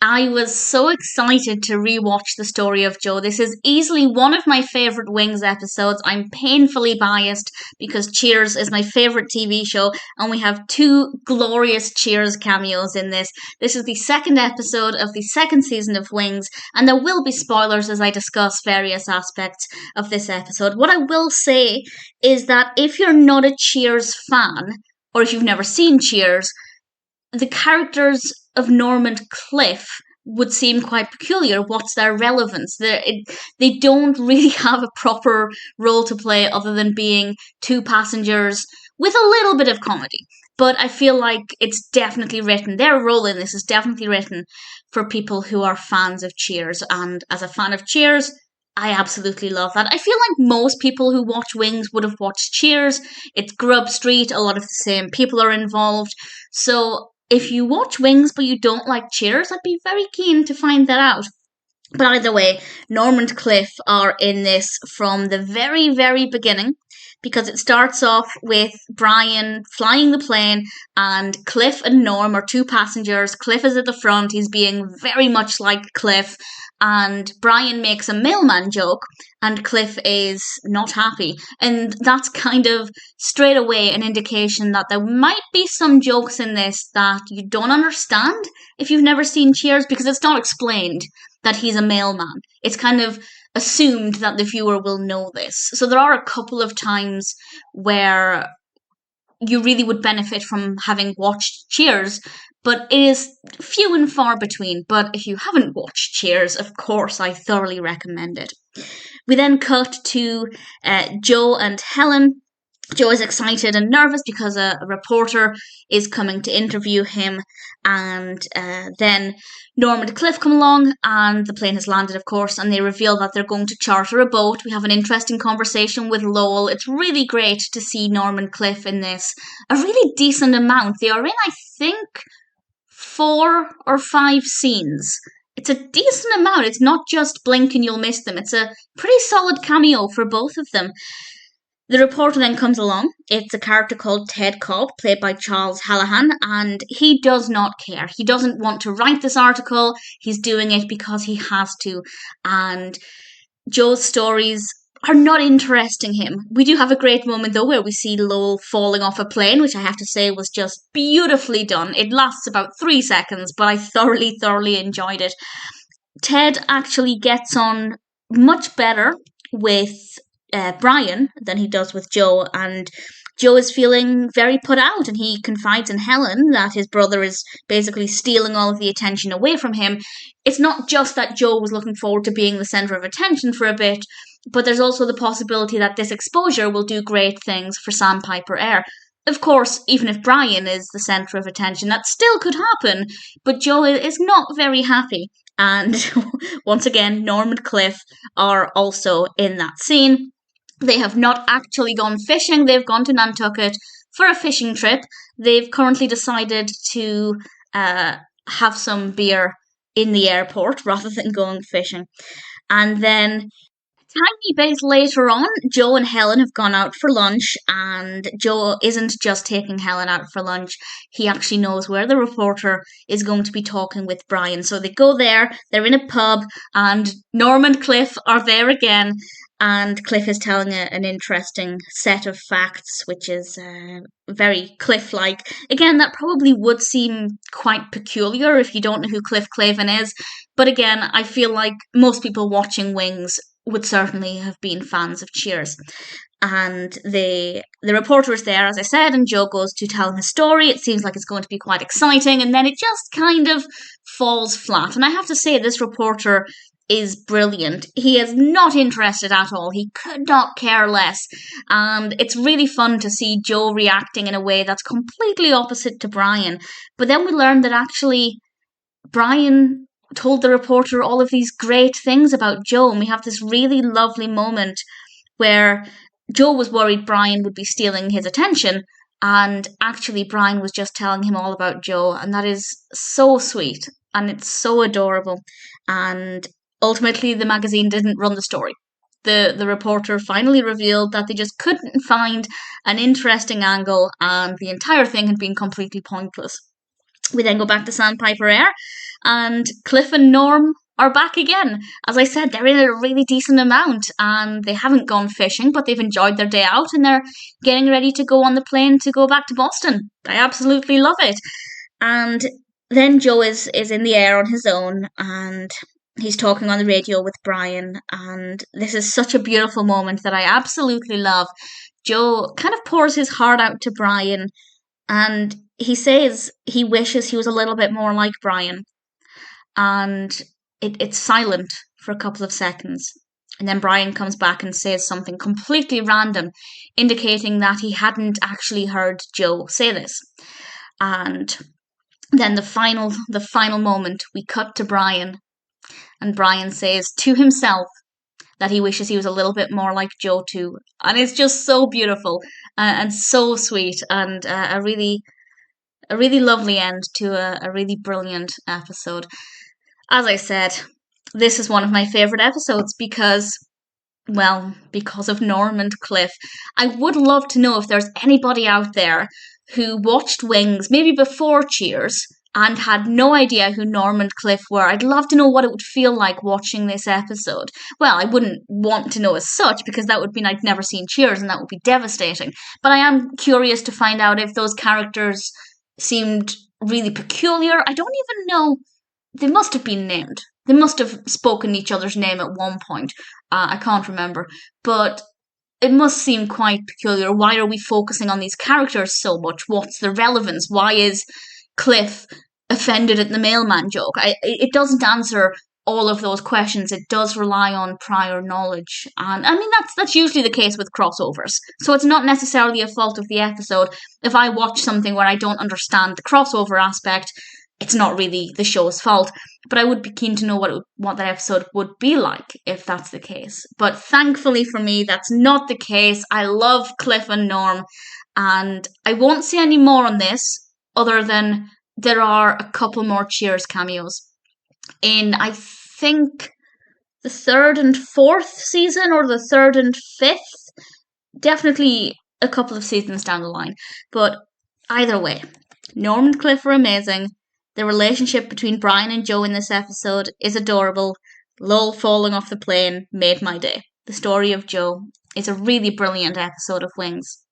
I was so excited to rewatch the story of Joe. This is easily one of my favourite Wings episodes. I'm painfully biased because Cheers is my favourite TV show, and we have two glorious Cheers cameos in this. This is the second episode of the second season of Wings, and there will be spoilers as I discuss various aspects of this episode. What I will say is that if you're not a Cheers fan, or if you've never seen Cheers, the characters of Norm and Cliff would seem quite peculiar. What's their relevance? They don't really have a proper role to play other than being two passengers with a little bit of comedy. But I feel like it's definitely written, their role in this is definitely written for people who are fans of Cheers. And as a fan of Cheers, I absolutely love that. I feel like most people who watch Wings would have watched Cheers. It's Grub Street, a lot of the same people are involved. So if you watch Wings but you don't like Cheers, I'd be very keen to find that out. But either way, Norm and Cliff are in this from the very, very beginning, because it starts off with Brian flying the plane and Cliff and Norm are two passengers. Cliff is at the front, he's being very much like Cliff, and Brian makes a mailman joke and Cliff is not happy. And that's kind of straight away an indication that there might be some jokes in this that you don't understand if you've never seen Cheers, because it's not explained that he's a mailman. It's kind of assumed that the viewer will know this. So there are a couple of times where you really would benefit from having watched Cheers, but it is few and far between. But if you haven't watched Cheers, of course, I thoroughly recommend it. We then cut to Joe and Helen. Joe is excited and nervous because a reporter is coming to interview him, and then Norm and Cliff come along, and the plane has landed, of course, and they reveal that they're going to charter a boat. We have an interesting conversation with Lowell. It's really great to see Norm and Cliff in this. A really decent amount. They are in, I think, 4 or 5 scenes. It's a decent amount. It's not just blink and you'll miss them. It's a pretty solid cameo for both of them. The reporter then comes along. It's a character called Ted Cobb, played by Charles Hallahan, and he does not care. He doesn't want to write this article. He's doing it because he has to. And Joe's stories are not interesting him. We do have a great moment, though, where we see Lowell falling off a plane, which I have to say was just beautifully done. It lasts about 3 seconds, but I thoroughly enjoyed it. Ted actually gets on much better with Brian than he does with Joe, and Joe is feeling very put out, and he confides in Helen that his brother is basically stealing all of the attention away from him. It's not just that Joe was looking forward to being the centre of attention for a bit, but there's also the possibility that this exposure will do great things for Sandpiper Air. Of course, even if Brian is the centre of attention, that still could happen, but Joe is not very happy. And once again, Norm and Cliff are also in that scene. They have not actually gone fishing. They've gone to Nantucket for a fishing trip. They've currently decided to have some beer in the airport rather than going fishing. And then tiny bit later on, Joe and Helen have gone out for lunch, and Joe isn't just taking Helen out for lunch. He actually knows where the reporter is going to be talking with Brian. So they go there, they're in a pub, and Norm and Cliff are there again, and Cliff is telling an interesting set of facts, which is very Cliff-like. Again, that probably would seem quite peculiar if you don't know who Cliff Clavin is, but again, I feel like most people watching Wings would certainly have been fans of Cheers. And the reporter is there, as I said, and Joe goes to tell him his story. It seems like it's going to be quite exciting, and then it just kind of falls flat. And I have to say, this reporter is brilliant. He is not interested at all. He could not care less. And it's really fun to see Joe reacting in a way that's completely opposite to Brian. But then we learn that actually Brian told the reporter all of these great things about Joe, and we have this really lovely moment where Joe was worried Brian would be stealing his attention, and actually Brian was just telling him all about Joe, and that is so sweet, and it's so adorable. And ultimately the magazine didn't run the story. The reporter finally revealed that they just couldn't find an interesting angle, and the entire thing had been completely pointless. We then go back to Sandpiper Air, and Cliff and Norm are back again. As I said, they're in a really decent amount, and they haven't gone fishing, but they've enjoyed their day out, and they're getting ready to go on the plane to go back to Boston. I absolutely love it. And then Joe is in the air on his own, and he's talking on the radio with Brian, and this is such a beautiful moment that I absolutely love. Joe kind of pours his heart out to Brian, and he says he wishes he was a little bit more like Brian. And it's silent for a couple of seconds. And then Brian comes back and says something completely random, indicating that he hadn't actually heard Joe say this. And then the final moment, we cut to Brian, and Brian says to himself that he wishes he was a little bit more like Joe too. And it's just so beautiful and so sweet, and a really lovely end to a really brilliant episode. As I said, this is one of my favourite episodes because of Norm and Cliff. I would love to know if there's anybody out there who watched Wings maybe before Cheers and had no idea who Norm and Cliff were. I'd love to know what it would feel like watching this episode. Well, I wouldn't want to know as such, because that would mean I'd never seen Cheers, and that would be devastating. But I am curious to find out if those characters seemed really peculiar. I don't even know. They must have been named. They must have spoken each other's name at one point. I can't remember. But it must seem quite peculiar. Why are we focusing on these characters so much? What's the relevance? Why is Cliff offended at the mailman joke? It doesn't answer all of those questions. It does rely on prior knowledge. And I mean, that's usually the case with crossovers. So it's not necessarily a fault of the episode. If I watch something where I don't understand the crossover aspect, it's not really the show's fault. But I would be keen to know what that episode would be like if that's the case. But thankfully for me, that's not the case. I love Cliff and Norm, and I won't say any more on this other than there are a couple more Cheers cameos in, I think, the 3rd and 4th season, or the 3rd and 5th. Definitely a couple of seasons down the line. But either way, Norm and Cliff are amazing. The relationship between Brian and Joe in this episode is adorable. Lowell falling off the plane made my day. The story of Joe is a really brilliant episode of Wings.